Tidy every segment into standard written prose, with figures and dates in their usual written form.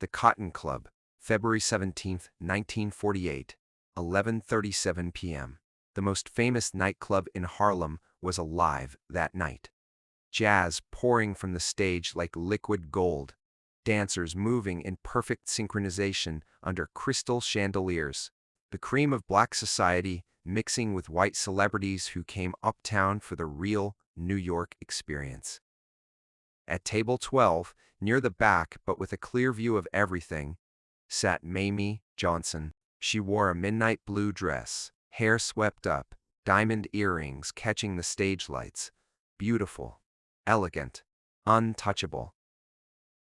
The Cotton Club, February 17, 1948, 11:37 p.m. The most famous nightclub in Harlem was alive that night. Jazz pouring from the stage like liquid gold, dancers moving in perfect synchronization under crystal chandeliers, the cream of black society mixing with white celebrities who came uptown for the real New York experience. At table 12, near the back but with a clear view of everything, sat Mamie Johnson. She wore a midnight blue dress, hair swept up, diamond earrings catching the stage lights. Beautiful, elegant, untouchable.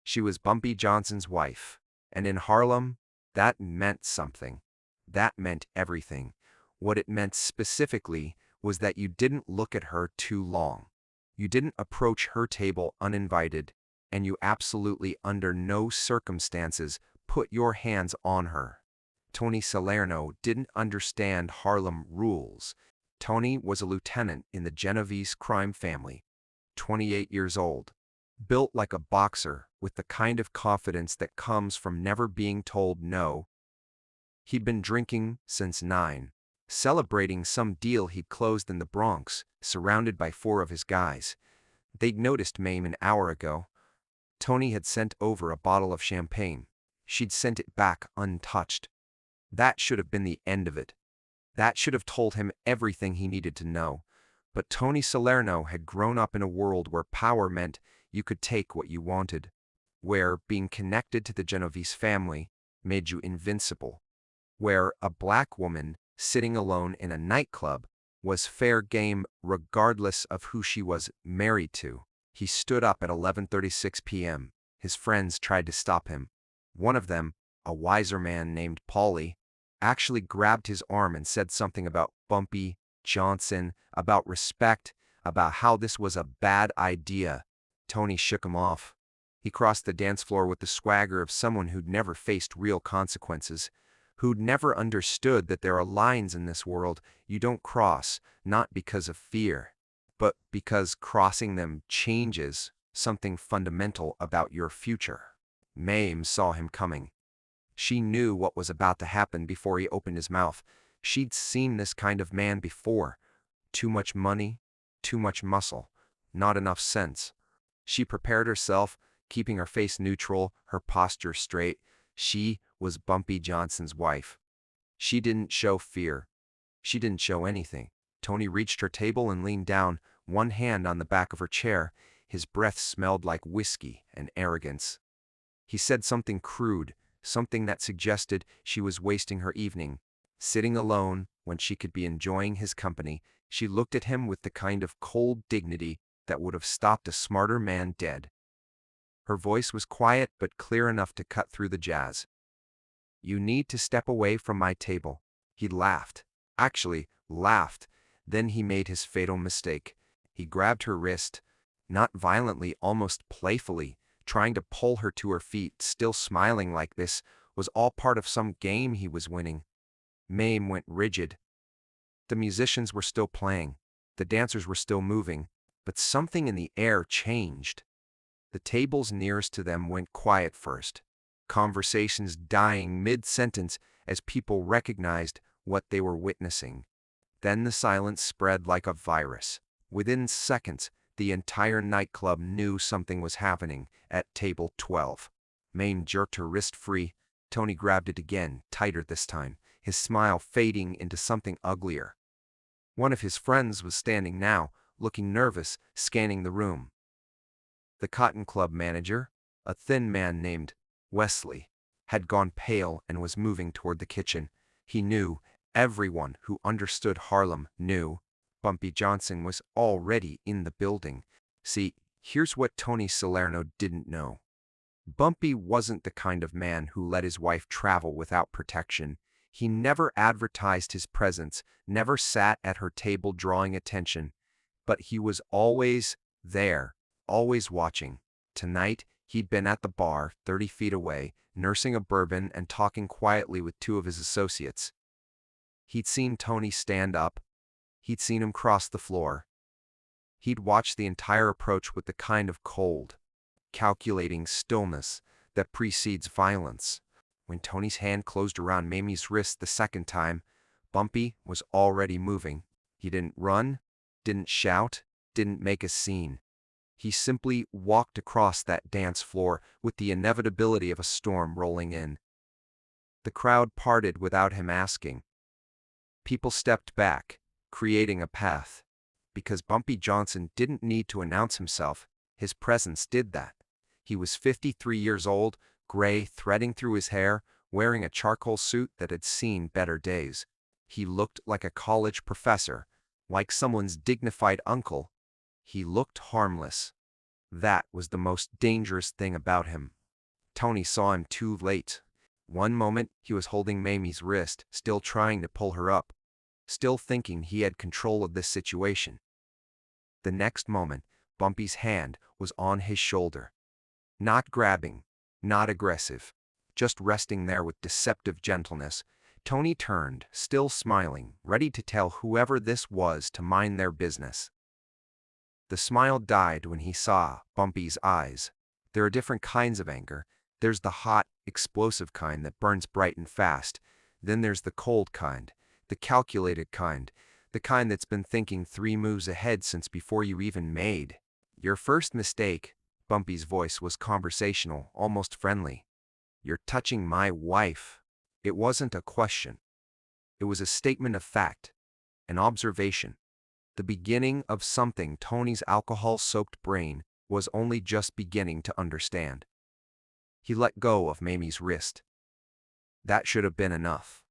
She was Bumpy Johnson's wife, and in Harlem, that meant something. That meant everything. What it meant specifically was that you didn't look at her too long. You didn't approach her table uninvited, and you absolutely under no circumstances put your hands on her. Tony Salerno didn't understand Harlem rules. Tony was a lieutenant in the Genovese crime family, 28 years old, built like a boxer with the kind of confidence that comes from never being told no. He'd been drinking since 9, celebrating some deal he'd closed in the Bronx, surrounded by 4 of his guys. They'd noticed Mame an hour ago. Tony had sent over a bottle of champagne. She'd sent it back untouched. That should have been the end of it. That should have told him everything he needed to know. But Tony Salerno had grown up in a world where power meant you could take what you wanted, where being connected to the Genovese family made you invincible, where a black woman sitting alone in a nightclub was fair game regardless of who she was married to. He stood up at 11:36 p.m. His friends tried to stop him. One of them, a wiser man named Paulie, actually grabbed his arm and said something about Bumpy Johnson, about respect, about how this was a bad idea. Tony shook him off. He crossed the dance floor with the swagger of someone who'd never faced real consequences, who'd never understood that there are lines in this world you don't cross, not because of fear, but because crossing them changes something fundamental about your future. Mame saw him coming. She knew what was about to happen before he opened his mouth. She'd seen this kind of man before. Too much money, too much muscle, not enough sense. She prepared herself, keeping her face neutral, her posture straight. She was Bumpy Johnson's wife. She didn't show fear. She didn't show anything. Tony reached her table and leaned down, one hand on the back of her chair. His breath smelled like whiskey and arrogance. He said something crude, something that suggested she was wasting her evening, sitting alone when she could be enjoying his company. She looked at him with the kind of cold dignity that would have stopped a smarter man dead. Her voice was quiet but clear enough to cut through the jazz. "You need to step away from my table." He laughed. Actually, laughed. Then he made his fatal mistake. He grabbed her wrist, not violently, almost playfully, trying to pull her to her feet, still smiling like this was all part of some game he was winning. Mame went rigid. The musicians were still playing. The dancers were still moving. But something in the air changed. The tables nearest to them went quiet first, conversations dying mid-sentence as people recognized what they were witnessing. Then the silence spread like a virus. Within seconds, the entire nightclub knew something was happening at table 12. Mame jerked her wrist free. Tony grabbed it again, tighter this time, his smile fading into something uglier. One of his friends was standing now, looking nervous, scanning the room. The Cotton Club manager, a thin man named Wesley, had gone pale and was moving toward the kitchen. He knew, everyone who understood Harlem knew, Bumpy Johnson was already in the building. See, here's what Tony Salerno didn't know. Bumpy wasn't the kind of man who let his wife travel without protection. He never advertised his presence, never sat at her table drawing attention. But he was always there, always watching. Tonight, he'd been at the bar, 30 feet away, nursing a bourbon and talking quietly with 2 of his associates. He'd seen Tony stand up. He'd seen him cross the floor. He'd watched the entire approach with the kind of cold, calculating stillness that precedes violence. When Tony's hand closed around Mamie's wrist the second time, Bumpy was already moving. He didn't run, didn't shout, didn't make a scene. He simply walked across that dance floor with the inevitability of a storm rolling in. The crowd parted without him asking. People stepped back, creating a path. Because Bumpy Johnson didn't need to announce himself, his presence did that. He was 53 years old, gray threading through his hair, wearing a charcoal suit that had seen better days. He looked like a college professor, like someone's dignified uncle. He looked harmless. That was the most dangerous thing about him. Tony saw him too late. One moment, he was holding Mamie's wrist, still trying to pull her up, still thinking he had control of this situation. The next moment, Bumpy's hand was on his shoulder. Not grabbing, not aggressive, just resting there with deceptive gentleness. Tony turned, still smiling, ready to tell whoever this was to mind their business. The smile died when he saw Bumpy's eyes. There are different kinds of anger. There's the hot, explosive kind that burns bright and fast. Then there's the cold kind, the calculated kind, the kind that's been thinking 3 moves ahead since before you even made your first mistake. Bumpy's voice was conversational, almost friendly. "You're touching my wife." It wasn't a question. It was a statement of fact, an observation, the beginning of something Tony's alcohol-soaked brain was only just beginning to understand. He let go of Mamie's wrist. That should have been enough.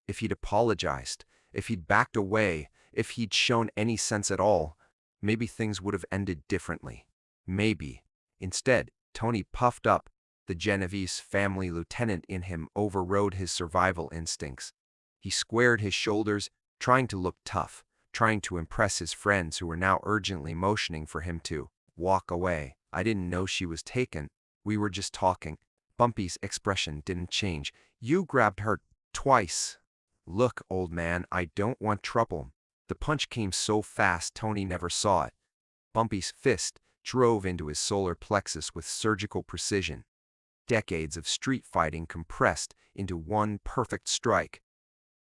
If he'd apologized, if he'd backed away, if he'd shown any sense at all, maybe things would have ended differently. Maybe. Instead, Tony puffed up. The Genovese family lieutenant in him overrode his survival instincts. He squared his shoulders, trying to look tough, trying to impress his friends who were now urgently motioning for him to walk away. "I didn't know she was taken. We were just talking." Bumpy's expression didn't change. "You grabbed her twice." "Look, old man, I don't want trouble." The punch came so fast Tony never saw it. Bumpy's fist drove into his solar plexus with surgical precision. Decades of street fighting compressed into one perfect strike.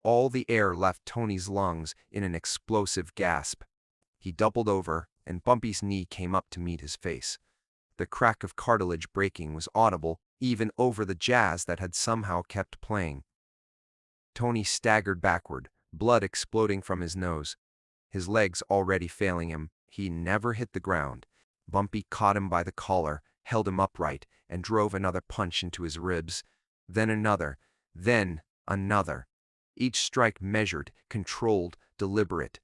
All the air left Tony's lungs in an explosive gasp. He doubled over, and Bumpy's knee came up to meet his face. The crack of cartilage breaking was audible, even over the jazz that had somehow kept playing. Tony staggered backward, blood exploding from his nose. His legs already failing him, he never hit the ground. Bumpy caught him by the collar, held him upright, and drove another punch into his ribs. Then another, then another. Each strike measured, controlled, deliberate.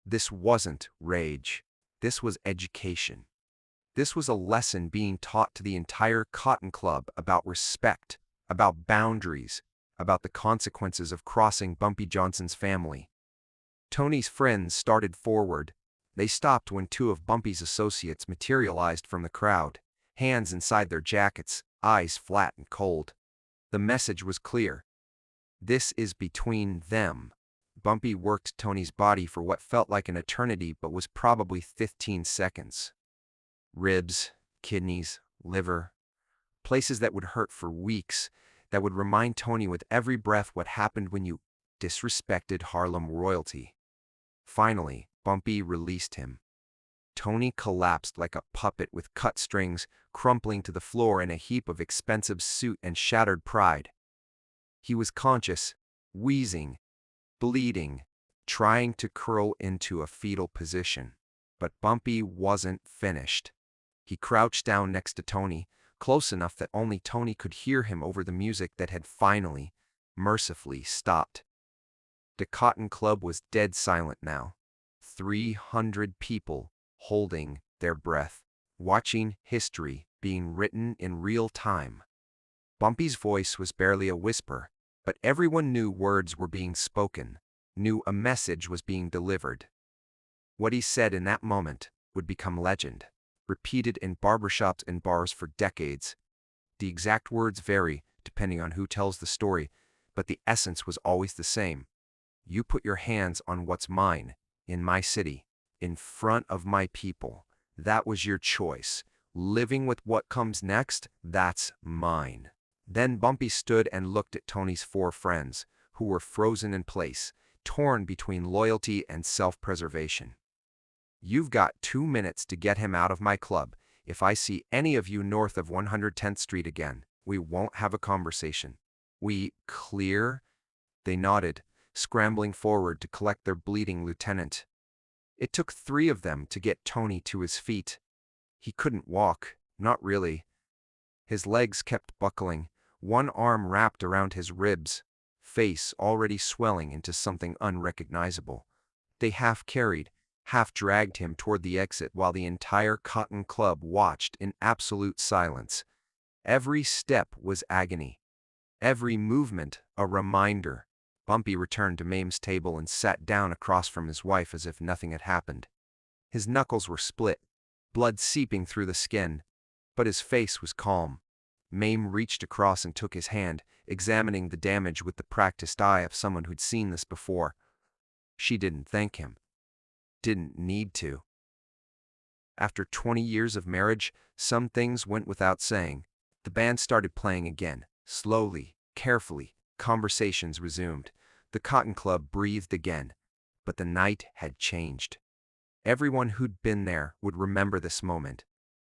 This wasn't rage. This was education. This was a lesson being taught to the entire Cotton Club about respect, about boundaries, about the consequences of crossing Bumpy Johnson's family. Tony's friends started forward. They stopped when 2 of Bumpy's associates materialized from the crowd, hands inside their jackets, eyes flat and cold. The message was clear. This is between them. Bumpy worked Tony's body for what felt like an eternity but was probably 15 seconds. Ribs, kidneys, liver, places that would hurt for weeks, that would remind Tony with every breath what happened when you disrespected Harlem royalty. Finally, Bumpy released him. Tony collapsed like a puppet with cut strings, crumpling to the floor in a heap of expensive suit and shattered pride. He was conscious, wheezing, bleeding, trying to curl into a fetal position. But Bumpy wasn't finished. He crouched down next to Tony, close enough that only Tony could hear him over the music that had finally, mercifully stopped. The Cotton Club was dead silent now. 300 people holding their breath, watching history being written in real time. Bumpy's voice was barely a whisper, but everyone knew words were being spoken, knew a message was being delivered. What he said in that moment would become legend, repeated in barbershops and bars for decades. The exact words vary depending on who tells the story, but the essence was always the same. You put your hands on what's mine, in my city, in front of my people. That was your choice. Living with what comes next, that's mine. Then Bumpy stood and looked at Tony's four friends, who were frozen in place, torn between loyalty and self-preservation. You've got 2 minutes to get him out of my club. If I see any of you north of 110th Street again, we won't have a conversation. We clear? They nodded, scrambling forward to collect their bleeding lieutenant. It took 3 of them to get Tony to his feet. He couldn't walk, not really. His legs kept buckling, one arm wrapped around his ribs, face already swelling into something unrecognizable. They half carried, half dragged him toward the exit while the entire Cotton Club watched in absolute silence. Every step was agony. Every movement a reminder. Bumpy returned to Mame's table and sat down across from his wife as if nothing had happened. His knuckles were split, blood seeping through the skin, but his face was calm. Mame reached across and took his hand, examining the damage with the practiced eye of someone who'd seen this before. She didn't thank him. Didn't need to. After 20 years of marriage, some things went without saying. The band started playing again. Slowly, carefully, conversations resumed. The Cotton Club breathed again. But the night had changed. Everyone who'd been there would remember this moment,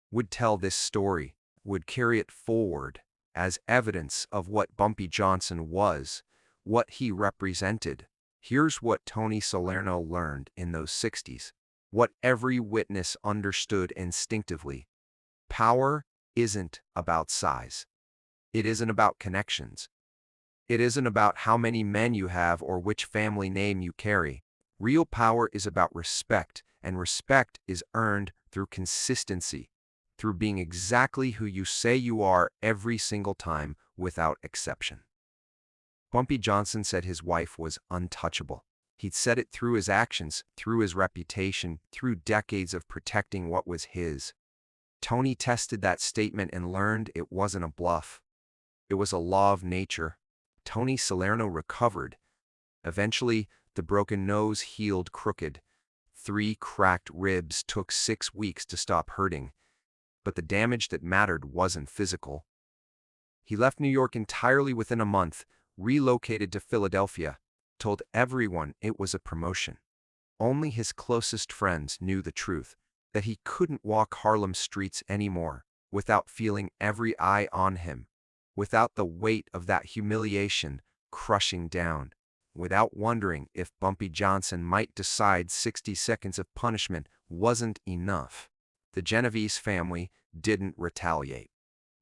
would tell this story, would carry it forward as evidence of what Bumpy Johnson was, what he represented. Here's what Tony Salerno learned in those 60s, what every witness understood instinctively. Power isn't about size. It isn't about connections. It isn't about how many men you have or which family name you carry. Real power is about respect, and respect is earned through consistency, through being exactly who you say you are every single time without exception. Bumpy Johnson said his wife was untouchable. He'd said it through his actions, through his reputation, through decades of protecting what was his. Tony tested that statement and learned it wasn't a bluff. It was a law of nature. Tony Salerno recovered. Eventually, the broken nose healed crooked. 3 cracked ribs took 6 weeks to stop hurting. But the damage that mattered wasn't physical. He left New York entirely within a month, relocated to Philadelphia, told everyone it was a promotion. Only his closest friends knew the truth, that he couldn't walk Harlem streets anymore without feeling every eye on him, without the weight of that humiliation crushing down, without wondering if Bumpy Johnson might decide 60 seconds of punishment wasn't enough. The Genovese family didn't retaliate.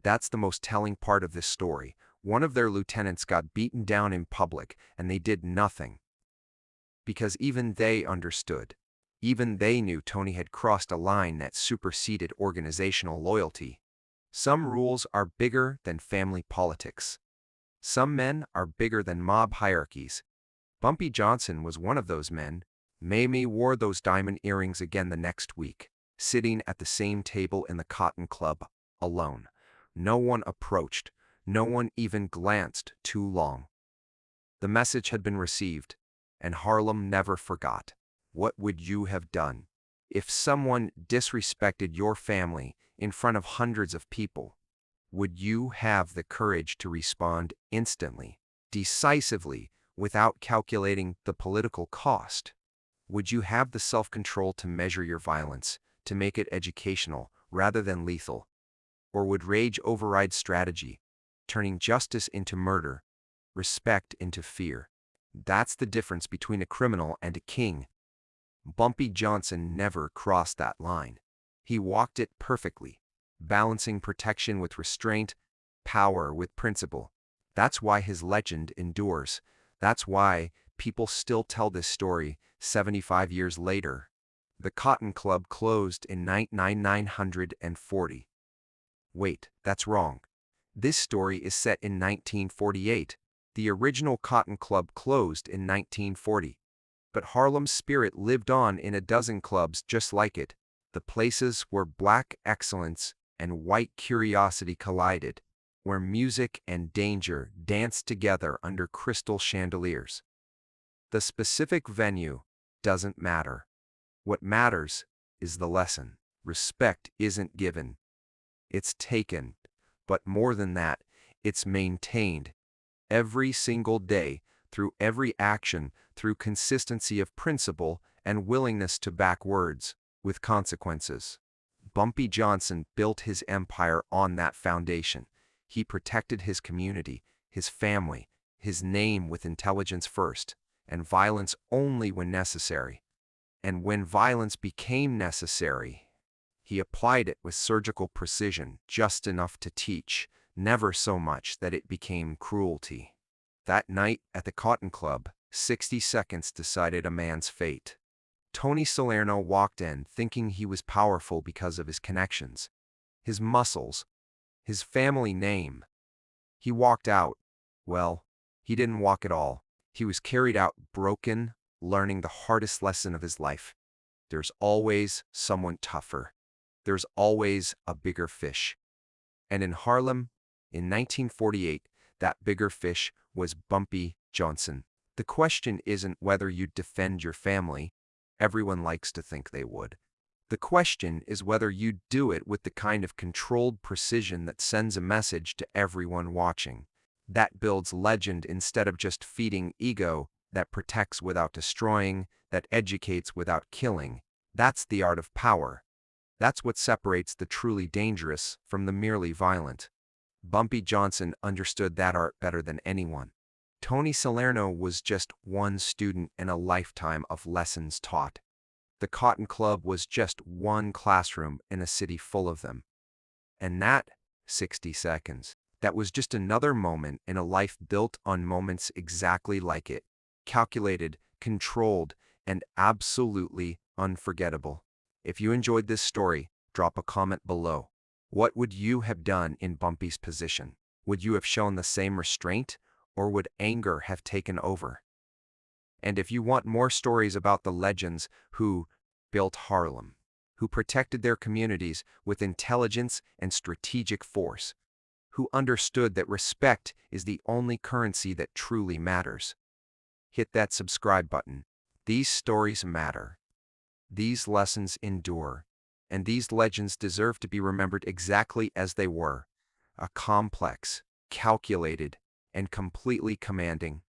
That's the most telling part of this story. One of their lieutenants got beaten down in public, and they did nothing. Because even they understood. Even they knew Tony had crossed a line that superseded organizational loyalty. Some rules are bigger than family politics. Some men are bigger than mob hierarchies. Bumpy Johnson was one of those men. Mamie wore those diamond earrings again the next week, sitting at the same table in the Cotton Club, alone. No one approached. No one even glanced too long. The message had been received, and Harlem never forgot. What would you have done if someone disrespected your family in front of hundreds of people? Would you have the courage to respond instantly, decisively, without calculating the political cost? Would you have the self-control to measure your violence, to make it educational rather than lethal? Or would rage override strategy, turning justice into murder, respect into fear? That's the difference between a criminal and a king. Bumpy Johnson never crossed that line. He walked it perfectly, balancing protection with restraint, power with principle. That's why his legend endures. That's why people still tell this story 75 years later. The Cotton Club closed in 1940. Wait, that's wrong. This story is set in 1948. The original Cotton Club closed in 1940. But Harlem's spirit lived on in a dozen clubs just like it. The places where black excellence and white curiosity collided, where music and danger danced together under crystal chandeliers. The specific venue doesn't matter. What matters is the lesson. Respect isn't given. It's taken. But more than that, it's maintained. Every single day, through every action, through consistency of principle and willingness to back words with consequences. Bumpy Johnson built his empire on that foundation. He protected his community, his family, his name with intelligence first, and violence only when necessary. And when violence became necessary, he applied it with surgical precision, just enough to teach, never so much that it became cruelty. That night at the Cotton Club, 60 seconds decided a man's fate. Tony Salerno walked in thinking he was powerful because of his connections, his muscles, his family name. He walked out. Well, he didn't walk at all. He was carried out broken, learning the hardest lesson of his life. There's always someone tougher. There's always a bigger fish. And in Harlem, in 1948, that bigger fish was Bumpy Johnson. The question isn't whether you'd defend your family. Everyone likes to think they would. The question is whether you'd do it with the kind of controlled precision that sends a message to everyone watching. That builds legend instead of just feeding ego, that protects without destroying, that educates without killing. That's the art of power. That's what separates the truly dangerous from the merely violent. Bumpy Johnson understood that art better than anyone. Tony Salerno was just one student in a lifetime of lessons taught. The Cotton Club was just one classroom in a city full of them. And that, 60 seconds, that was just another moment in a life built on moments exactly like it. Calculated, controlled, and absolutely unforgettable. If you enjoyed this story, drop a comment below. What would you have done in Bumpy's position? Would you have shown the same restraint, or would anger have taken over? And if you want more stories about the legends who built Harlem, who protected their communities with intelligence and strategic force, who understood that respect is the only currency that truly matters, hit that subscribe button. These stories matter. These lessons endure. And these legends deserve to be remembered exactly as they were. A complex, calculated, and completely commanding